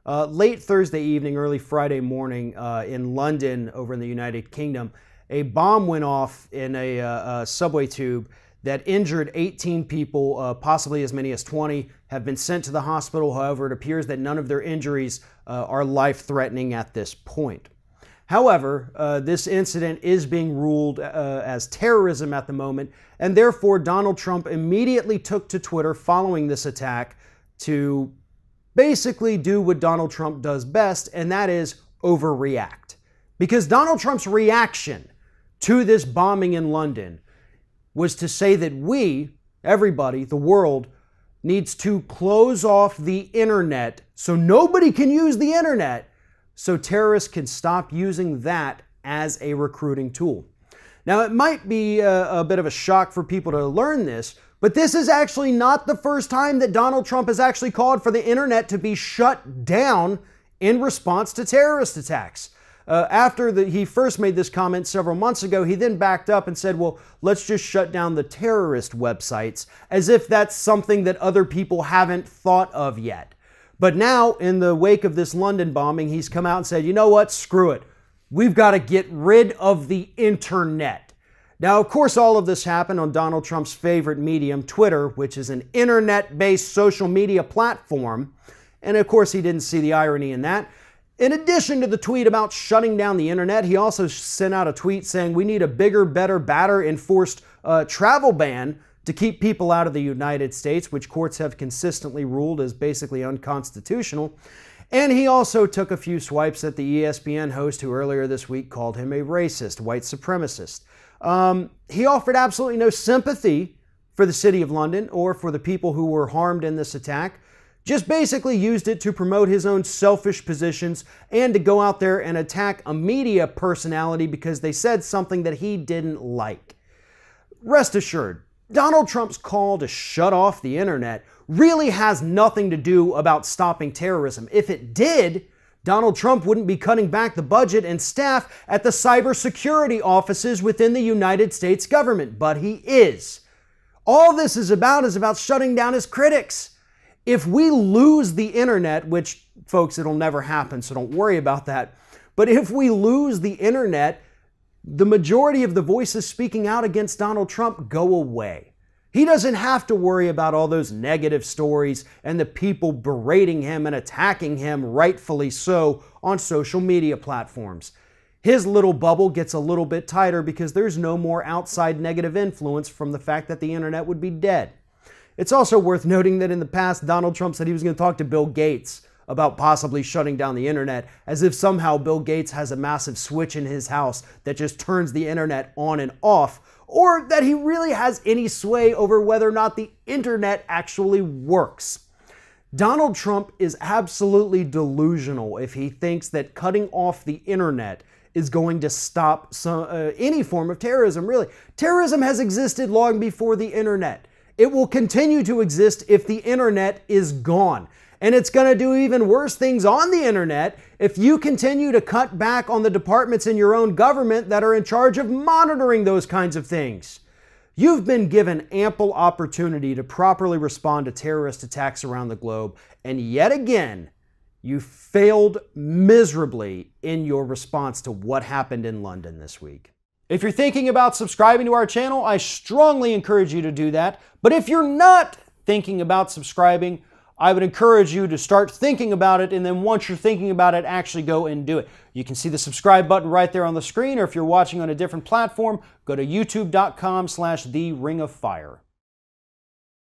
Late Thursday evening, early Friday morning in London over in the United Kingdom, a bomb went off in a subway tube that injured 18 people, possibly as many as 20 have been sent to the hospital. However, it appears that none of their injuries are life-threatening at this point. However, this incident is being ruled as terrorism at the moment, and therefore Donald Trump immediately took to Twitter following this attack to basically do what Donald Trump does best, and that is overreact. Because Donald Trump's reaction to this bombing in London was to say that we, everybody, the world, needs to close off the internet so nobody can use the internet, so terrorists can stop using that as a recruiting tool. Now, it might be a bit of a shock for people to learn this, but this is actually not the first time that Donald Trump has actually called for the internet to be shut down in response to terrorist attacks. After he first made this comment several months ago, he then backed up and said, well, let's just shut down the terrorist websites, as if that's something that other people haven't thought of yet. But now, in the wake of this London bombing, he's come out and said, you know what, screw it. We've got to get rid of the internet. Now, of course, all of this happened on Donald Trump's favorite medium, Twitter, which is an internet-based social media platform. And of course, he didn't see the irony in that. In addition to the tweet about shutting down the internet, he also sent out a tweet saying we need a bigger, better, badder enforced travel ban to keep people out of the United States, which courts have consistently ruled as basically unconstitutional. And he also took a few swipes at the ESPN host who earlier this week called him a racist, white supremacist. He offered absolutely no sympathy for the City of London or for the people who were harmed in this attack. Just basically used it to promote his own selfish positions and to go out there and attack a media personality because they said something that he didn't like. Rest assured, Donald Trump's call to shut off the internet really has nothing to do about stopping terrorism. If it did, Donald Trump wouldn't be cutting back the budget and staff at the cybersecurity offices within the United States government, but he is. All this is about shutting down his critics. If we lose the internet, which, folks, it'll never happen, so don't worry about that. But if we lose the internet, the majority of the voices speaking out against Donald Trump go away. He doesn't have to worry about all those negative stories and the people berating him and attacking him, rightfully so, on social media platforms. His little bubble gets a little bit tighter because there's no more outside negative influence from the fact that the internet would be dead. It's also worth noting that in the past, Donald Trump said he was going to talk to Bill Gates about possibly shutting down the internet, as if somehow Bill Gates has a massive switch in his house that just turns the internet on and off, or that he really has any sway over whether or not the internet actually works. Donald Trump is absolutely delusional if he thinks that cutting off the internet is going to stop any form of terrorism, really. Terrorism has existed long before the internet. It will continue to exist if the internet is gone. And it's going to do even worse things on the internet if you continue to cut back on the departments in your own government that are in charge of monitoring those kinds of things. You've been given ample opportunity to properly respond to terrorist attacks around the globe, and yet again, you failed miserably in your response to what happened in London this week. If you're thinking about subscribing to our channel, I strongly encourage you to do that. But if you're not thinking about subscribing, I would encourage you to start thinking about it, and then once you're thinking about it, actually go and do it. You can see the subscribe button right there on the screen, or if you're watching on a different platform, go to youtube.com/theringofFire.